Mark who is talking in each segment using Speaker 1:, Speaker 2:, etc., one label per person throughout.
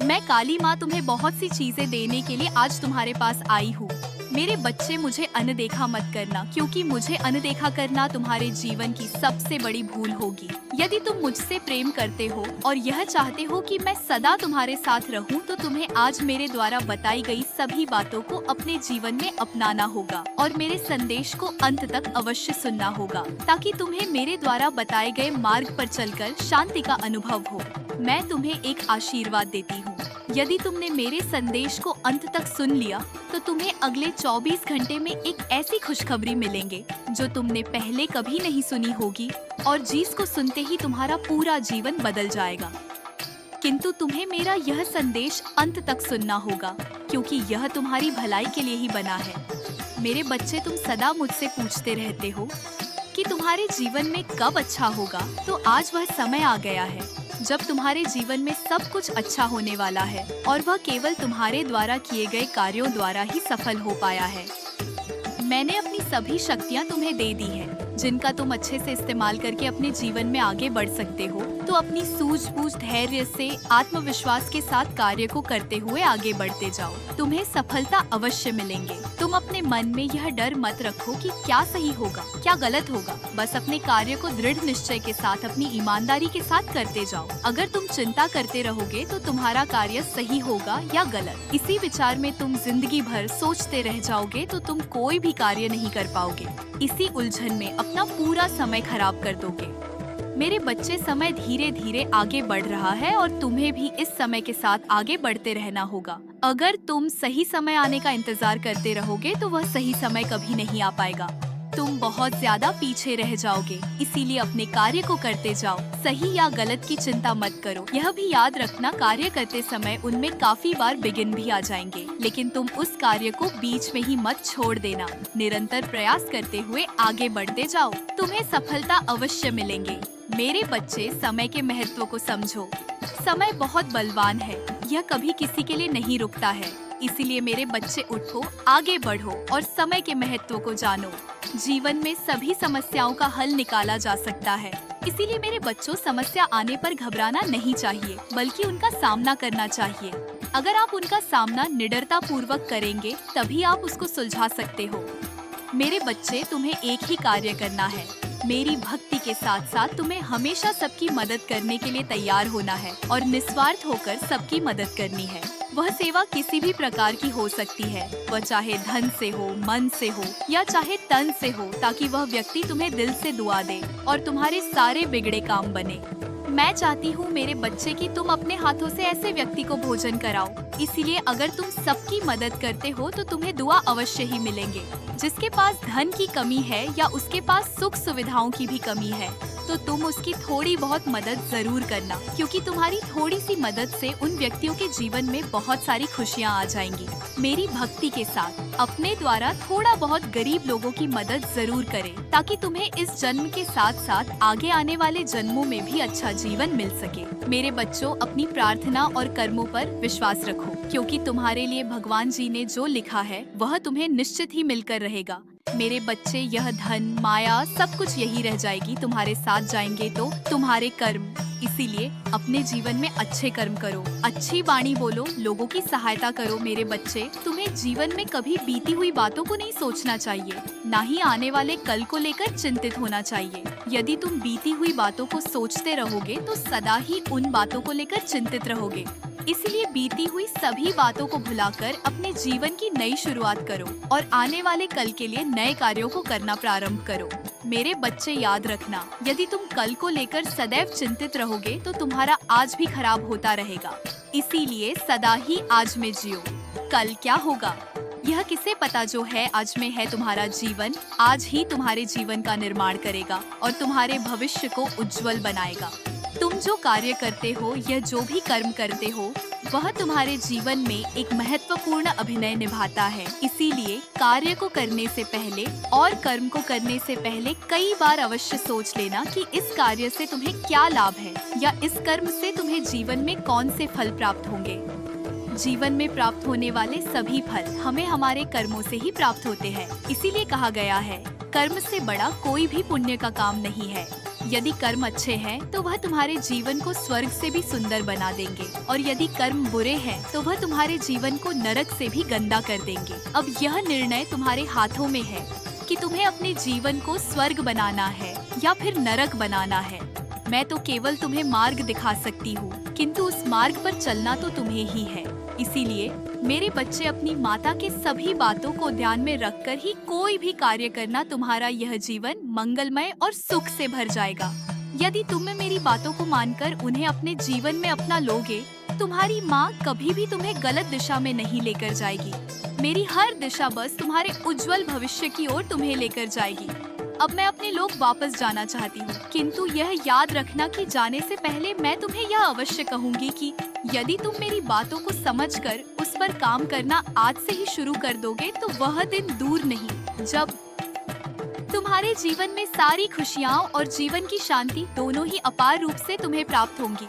Speaker 1: मैं काली माँ तुम्हें बहुत सी चीजें देने के लिए आज तुम्हारे पास आई हूँ। मेरे बच्चे, मुझे अनदेखा मत करना, क्योंकि मुझे अनदेखा करना तुम्हारे जीवन की सबसे बड़ी भूल होगी। यदि तुम मुझसे प्रेम करते हो और यह चाहते हो कि मैं सदा तुम्हारे साथ रहूं, तो तुम्हें आज मेरे द्वारा बताई गई सभी बातों को अपने जीवन में अपनाना होगा और मेरे संदेश को अंत तक अवश्य सुनना होगा, ताकि तुम्हें मेरे द्वारा बताए गए मार्ग पर चलकर शांति का अनुभव हो। मैं तुम्हें एक आशीर्वाद देती हूँ। यदि तुमने मेरे संदेश को अंत तक सुन लिया, तो तुम्हें अगले 24 घंटे में एक ऐसी खुशखबरी मिलेंगे जो तुमने पहले कभी नहीं सुनी होगी और जिसको सुनते ही तुम्हारा पूरा जीवन बदल जाएगा। किंतु तुम्हें मेरा यह संदेश अंत तक सुनना होगा, क्योंकि यह तुम्हारी भलाई के लिए ही बना है। मेरे बच्चे, तुम सदा मुझसे पूछते रहते हो कि तुम्हारे जीवन में कब अच्छा होगा, तो आज वह समय आ गया है जब तुम्हारे जीवन में सब कुछ अच्छा होने वाला है, और वह केवल तुम्हारे द्वारा किए गए कार्यों द्वारा ही सफल हो पाया है। मैंने अपनी सभी शक्तियाँ तुम्हें दे दी हैं, जिनका तुम अच्छे से इस्तेमाल करके अपने जीवन में आगे बढ़ सकते हो। तो अपनी सूझबूझ, धैर्य से, आत्मविश्वास के साथ कार्य को करते हुए आगे बढ़ते जाओ। तुम्हें सफलता अवश्य मिलेंगे। तुम अपने मन में यह डर मत रखो कि क्या सही होगा, क्या गलत होगा। बस अपने कार्य को दृढ़ निश्चय के साथ, अपनी ईमानदारी के साथ करते जाओ। अगर तुम चिंता करते रहोगे तो तुम्हारा कार्य सही होगा या गलत, इसी विचार में तुम जिंदगी भर सोचते रह जाओगे तो तुम कोई भी कार्य नहीं कर पाओगे। इसी उलझन में अपना पूरा समय खराब कर दोगे। मेरे बच्चे, समय धीरे धीरे आगे बढ़ रहा है और तुम्हें भी इस समय के साथ आगे बढ़ते रहना होगा। अगर तुम सही समय आने का इंतजार करते रहोगे तो वह सही समय कभी नहीं आ पाएगा। तुम बहुत ज्यादा पीछे रह जाओगे। इसीलिए अपने कार्य को करते जाओ। सही या गलत की चिंता मत करो। यह भी याद रखना, कार्य करते समय उनमें काफी बार विघ्न भी आ जाएंगे, लेकिन तुम उस कार्य को बीच में ही मत छोड़ देना। निरंतर प्रयास करते हुए आगे बढ़ते जाओ। तुम्हें सफलता अवश्य मिलेंगे। मेरे बच्चे, समय के महत्व को समझो। समय बहुत बलवान है, यह कभी किसी के लिए नहीं रुकता है। इसीलिए मेरे बच्चे, उठो, आगे बढ़ो और समय के महत्व को जानो। जीवन में सभी समस्याओं का हल निकाला जा सकता है। इसीलिए मेरे बच्चों, समस्या आने पर घबराना नहीं चाहिए, बल्कि उनका सामना करना चाहिए। अगर आप उनका सामना निडरता पूर्वक करेंगे, तभी आप उसको सुलझा सकते हो। मेरे बच्चे, तुम्हें एक ही कार्य करना है। मेरी भक्ति के साथ साथ तुम्हें हमेशा सबकी मदद करने के लिए तैयार होना है और निस्वार्थ होकर सबकी मदद करनी है। वह सेवा किसी भी प्रकार की हो सकती है, वह चाहे धन से हो, मन से हो या चाहे तन से हो, ताकि वह व्यक्ति तुम्हें दिल से दुआ दे और तुम्हारे सारे बिगड़े काम बने। मैं चाहती हूँ मेरे बच्चे कि तुम अपने हाथों से ऐसे व्यक्ति को भोजन कराओ। इसीलिए अगर तुम सबकी मदद करते हो तो तुम्हें दुआ अवश्य ही मिलेंगे। जिसके पास धन की कमी है या उसके पास सुख सुविधाओं की भी कमी है, तो तुम उसकी थोड़ी बहुत मदद जरूर करना, क्योंकि तुम्हारी थोड़ी सी मदद से उन व्यक्तियों के जीवन में बहुत सारी खुशियाँ आ जाएंगी। मेरी भक्ति के साथ अपने द्वारा थोड़ा बहुत गरीब लोगों की मदद जरूर करें, ताकि तुम्हें इस जन्म के साथ साथ आगे आने वाले जन्मों में भी अच्छा जीवन मिल सके। मेरे बच्चों, अपनी प्रार्थना और कर्मों पर विश्वास रखो, क्योंकि तुम्हारे लिए भगवान जी ने जो लिखा है वह तुम्हें निश्चित ही मिलकर रहेगा। मेरे बच्चे, यह धन, माया, सब कुछ यही रह जाएगी, तुम्हारे साथ जाएंगे तो तुम्हारे कर्म। इसीलिए अपने जीवन में अच्छे कर्म करो, अच्छी वाणी बोलो, लोगों की सहायता करो। मेरे बच्चे, तुम्हें जीवन में कभी बीती हुई बातों को नहीं सोचना चाहिए, ना ही आने वाले कल को लेकर चिंतित होना चाहिए। यदि तुम बीती हुई बातों को सोचते रहोगे तो सदा ही उन बातों को लेकर चिंतित रहोगे। इसलिए बीती हुई सभी बातों को भुलाकर अपने जीवन की नई शुरुआत करो और आने वाले कल के लिए नए कार्यों को करना प्रारंभ करो। मेरे बच्चे, याद रखना, यदि तुम कल को लेकर सदैव चिंतित रहोगे तो तुम्हारा आज भी खराब होता रहेगा। इसीलिए सदा ही आज में जियो। कल क्या होगा यह किसे पता। जो है आज में है तुम्हारा जीवन, आज ही तुम्हारे जीवन का निर्माण करेगा और तुम्हारे भविष्य को उज्जवल बनाएगा। तुम जो कार्य करते हो, यह जो भी कर्म करते हो, वह तुम्हारे जीवन में एक महत्वपूर्ण अभिनय निभाता है। इसीलिए कार्य को करने से पहले और कर्म को करने से पहले कई बार अवश्य सोच लेना कि इस कार्य से तुम्हें क्या लाभ है या इस कर्म से तुम्हें जीवन में कौन से फल प्राप्त होंगे। जीवन में प्राप्त होने वाले सभी फल हमें हमारे कर्मों से ही प्राप्त होते हैं। इसीलिए कहा गया है, कर्म से बड़ा कोई भी पुण्य का काम नहीं है। यदि कर्म अच्छे हैं तो वह तुम्हारे जीवन को स्वर्ग से भी सुंदर बना देंगे, और यदि कर्म बुरे हैं तो वह तुम्हारे जीवन को नरक से भी गंदा कर देंगे। अब यह निर्णय तुम्हारे हाथों में है कि तुम्हें अपने जीवन को स्वर्ग बनाना है या फिर नरक बनाना है। मैं तो केवल तुम्हें मार्ग दिखा सकती हूँ, किंतु उस मार्ग पर चलना तो तुम्हें ही है। इसीलिए मेरे बच्चे, अपनी माता के सभी बातों को ध्यान में रखकर ही कोई भी कार्य करना। तुम्हारा यह जीवन मंगलमय और सुख से भर जाएगा। यदि तुम मेरी बातों को मानकर उन्हें अपने जीवन में अपना लोगे, तुम्हारी माँ कभी भी तुम्हें गलत दिशा में नहीं लेकर जाएगी। मेरी हर दिशा बस तुम्हारे उज्जवल भविष्य की ओर तुम्हें लेकर जाएगी। अब मैं अपने लोग वापस जाना चाहती हूँ, किंतु यह याद रखना कि जाने से पहले मैं तुम्हें यह अवश्य कहूँगी कि यदि तुम मेरी बातों को समझकर उस पर काम करना आज से ही शुरू कर दोगे तो वह दिन दूर नहीं जब तुम्हारे जीवन में सारी खुशियाँ और जीवन की शांति दोनों ही अपार रूप से तुम्हें प्राप्त होंगी।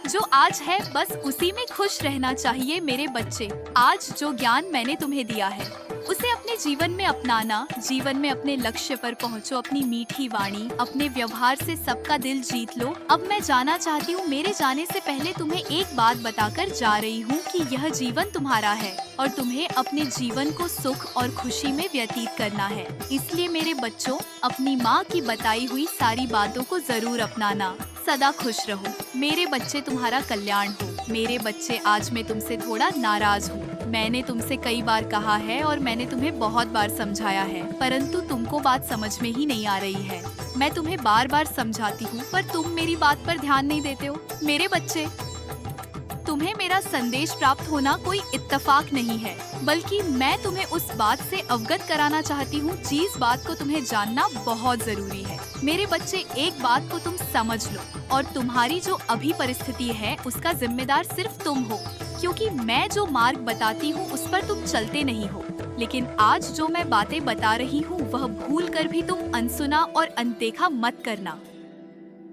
Speaker 1: जो आज है बस उसी में खुश रहना चाहिए मेरे बच्चे। आज जो ज्ञान मैंने तुम्हें दिया है उसे अपने जीवन में अपनाना। जीवन में अपने लक्ष्य पर पहुंचो, अपनी मीठी वाणी, अपने व्यवहार से सबका दिल जीत लो। अब मैं जाना चाहती हूँ। मेरे जाने से पहले तुम्हें एक बात बताकर जा रही हूँ कि यह जीवन तुम्हारा है और तुम्हें अपने जीवन को सुख और खुशी में व्यतीत करना है। इसलिए मेरे बच्चों, अपनी माँ की बताई हुई सारी बातों को जरूर अपनाना। सदा खुश रहो मेरे बच्चे, तुम्हारा कल्याण हो। मेरे बच्चे, आज मैं तुमसे थोड़ा नाराज हूँ। मैंने तुमसे कई बार कहा है और मैंने तुम्हें बहुत बार समझाया है, परंतु तुमको बात समझ में ही नहीं आ रही है। मैं तुम्हें बार बार समझाती हूँ पर तुम मेरी बात पर ध्यान नहीं देते हो। मेरे बच्चे, तुम्हें मेरा संदेश प्राप्त होना कोई इत्तेफाक नहीं है, बल्कि मैं तुम्हें उस बात से अवगत कराना चाहती हूँ जिस बात को तुम्हें जानना बहुत जरूरी है। मेरे बच्चे, एक बात को तुम समझ लो, और तुम्हारी जो अभी परिस्थिति है उसका जिम्मेदार सिर्फ तुम हो, क्योंकि मैं जो मार्ग बताती हूँ उस पर तुम चलते नहीं हो। लेकिन आज जो मैं बातें बता रही हूँ वह भूल कर भी तुम अनसुना और अनदेखा मत करना।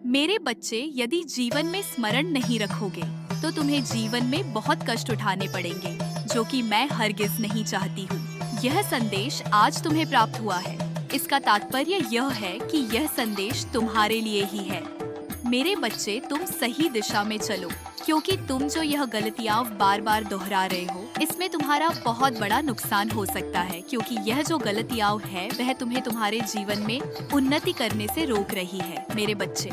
Speaker 1: मेरे बच्चे, यदि जीवन में स्मरण नहीं रखोगे तो तुम्हें जीवन में बहुत कष्ट उठाने पड़ेंगे, जो कि मैं हरगिज नहीं चाहती हूँ। यह संदेश आज तुम्हें प्राप्त हुआ है, इसका तात्पर्य यह है कि यह संदेश तुम्हारे लिए ही है। मेरे बच्चे, तुम सही दिशा में चलो, क्योंकि तुम जो यह गलतियाँ बार बार दोहरा रहे हो इसमें तुम्हारा बहुत बड़ा नुकसान हो सकता है, क्योंकि यह जो गलतियाँ है वह तुम्हें तुम्हारे जीवन में उन्नति करने से रोक रही है। मेरे बच्चे,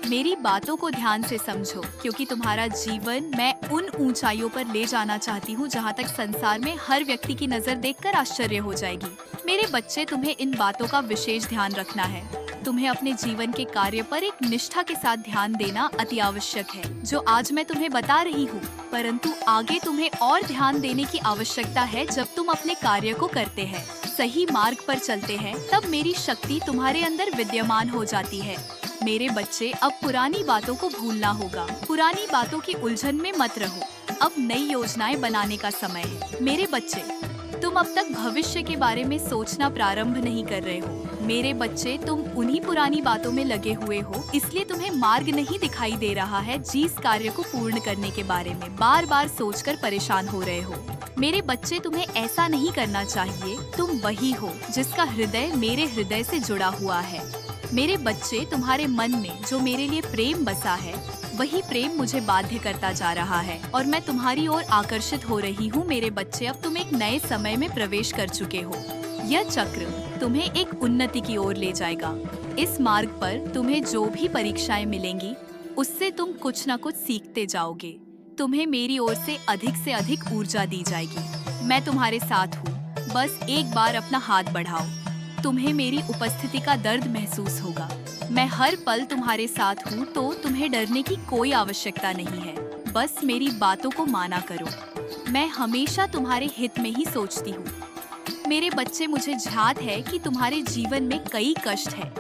Speaker 1: मेरी बातों को ध्यान से समझो, क्योंकि तुम्हारा जीवन मैं उन ऊंचाइयों पर ले जाना चाहती हूँ जहाँ तक संसार में हर व्यक्ति की नजर देखकर आश्चर्य हो जाएगी। मेरे बच्चे, तुम्हें इन बातों का विशेष ध्यान रखना है। तुम्हें अपने जीवन के कार्य पर एक निष्ठा के साथ ध्यान देना अति आवश्यक है, जो आज मैं तुम्हें बता रही हूँ, परंतु आगे तुम्हें और ध्यान देने की आवश्यकता है जब तुम अपने कार्य को करते हैं, सही मार्ग पर चलते हैं, तब मेरी शक्ति तुम्हारे अंदर विद्यमान हो जाती है। मेरे बच्चे, अब पुरानी बातों को भूलना होगा। पुरानी बातों की उलझन में मत रहो। अब नई योजनाएं बनाने का समय है। मेरे बच्चे, तुम अब तक भविष्य के बारे में सोचना प्रारंभ नहीं कर रहे हो। मेरे बच्चे, तुम उन्हीं पुरानी बातों में लगे हुए हो, इसलिए तुम्हें मार्ग नहीं दिखाई दे रहा है। जिस कार्य को पूर्ण करने के बारे में बार बार सोचकर परेशान हो रहे हो। मेरे बच्चे, तुम्हें ऐसा नहीं करना चाहिए। तुम वही हो जिसका हृदय मेरे हृदय से जुड़ा हुआ है। मेरे बच्चे, तुम्हारे मन में जो मेरे लिए प्रेम बसा है वही प्रेम मुझे बाध्य करता जा रहा है और मैं तुम्हारी ओर आकर्षित हो रही हूँ। मेरे बच्चे, अब तुम एक नए समय में प्रवेश कर चुके हो। यह चक्र तुम्हें एक उन्नति की ओर ले जाएगा। इस मार्ग पर तुम्हें जो भी परीक्षाएं मिलेंगी उससे तुम कुछ न कुछ सीखते जाओगे। तुम्हें मेरी ओर से अधिक ऊर्जा दी जाएगी। मैं तुम्हारे साथ हूँ, बस एक बार अपना हाथ बढ़ाओ। तुम्हें मेरी उपस्थिति का दर्द महसूस होगा। मैं हर पल तुम्हारे साथ हूँ, तो तुम्हें डरने की कोई आवश्यकता नहीं है। बस मेरी बातों को माना करो। मैं हमेशा तुम्हारे हित में ही सोचती हूँ। मेरे बच्चे, मुझे ध्यात है कि तुम्हारे जीवन में कई कष्ट है।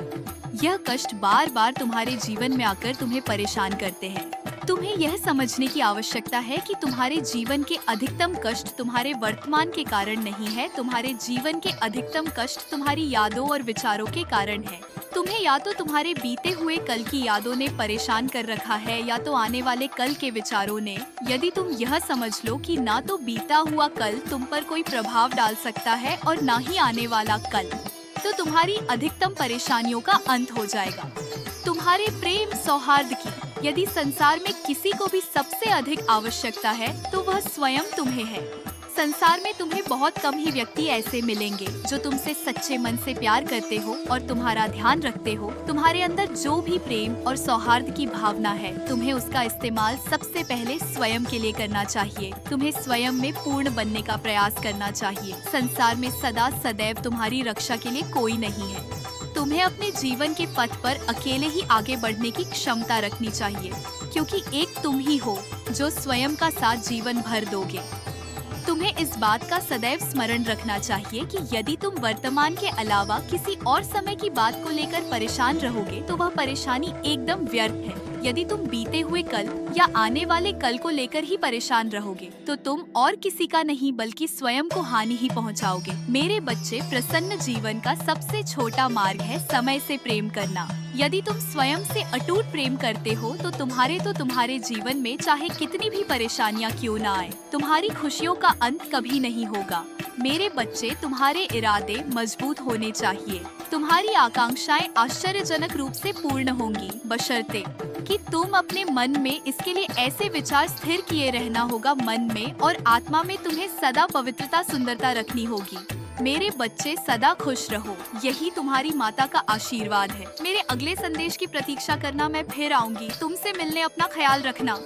Speaker 1: यह कष्ट बार बार तुम्हारे जीवन में आकर तुम्हें परेशान करते हैं। तुम्हें यह समझने की आवश्यकता है कि तुम्हारे जीवन के अधिकतम कष्ट तुम्हारे वर्तमान के कारण नहीं है। तुम्हारे जीवन के अधिकतम कष्ट तुम्हारी यादों और विचारों के कारण है। तुम्हें या तो तुम्हारे बीते हुए कल की यादों ने परेशान कर रखा है या तो आने वाले कल के विचारों ने। यदि तुम यह समझ लो कि ना तो बीता हुआ कल तुम पर कोई प्रभाव डाल सकता है और ना ही आने वाला कल, तो तुम्हारी अधिकतम परेशानियों का अंत हो जाएगा। तुम्हारे प्रेम सौहार्द की। यदि संसार में किसी को भी सबसे अधिक आवश्यकता है तो वह स्वयं तुम्हें है। संसार में तुम्हें बहुत कम ही व्यक्ति ऐसे मिलेंगे जो तुमसे सच्चे मन से प्यार करते हो और तुम्हारा ध्यान रखते हो। तुम्हारे अंदर जो भी प्रेम और सौहार्द की भावना है, तुम्हें उसका इस्तेमाल सबसे पहले स्वयं के लिए करना चाहिए। तुम्हें स्वयं में पूर्ण बनने का प्रयास करना चाहिए। संसार में सदा सदैव तुम्हारी रक्षा के लिए कोई नहीं है। तुम्हें अपने जीवन के पथ पर अकेले ही आगे बढ़ने की क्षमता रखनी चाहिए, क्योंकि एक तुम ही हो जो स्वयं का साथ जीवन भर दोगे। तुम्हें इस बात का सदैव स्मरण रखना चाहिए कि यदि तुम वर्तमान के अलावा किसी और समय की बात को लेकर परेशान रहोगे तो वह परेशानी एकदम व्यर्थ है। यदि तुम बीते हुए कल या आने वाले कल को लेकर ही परेशान रहोगे तो तुम और किसी का नहीं बल्कि स्वयं को हानि ही पहुंचाओगे। मेरे बच्चे, प्रसन्न जीवन का सबसे छोटा मार्ग है समय से प्रेम करना। यदि तुम स्वयं से अटूट प्रेम करते हो तो तुम्हारे जीवन में चाहे कितनी भी परेशानियां क्यों ना आए, तुम्हारी खुशियों का अंत कभी नहीं होगा। मेरे बच्चे, तुम्हारे इरादे मजबूत होने चाहिए। तुम्हारी आकांक्षाएं आश्चर्यजनक रूप से पूर्ण होंगी, बशर्ते कि तुम अपने मन में इसके लिए ऐसे विचार स्थिर किए रहना होगा। मन में और आत्मा में तुम्हें सदा पवित्रता, सुंदरता रखनी होगी। मेरे बच्चे, सदा खुश रहो, यही तुम्हारी माता का आशीर्वाद है। मेरे अगले संदेश की प्रतीक्षा करना, मैं फिर आऊंगी। तुमसे मिलने, अपना ख्याल रखना।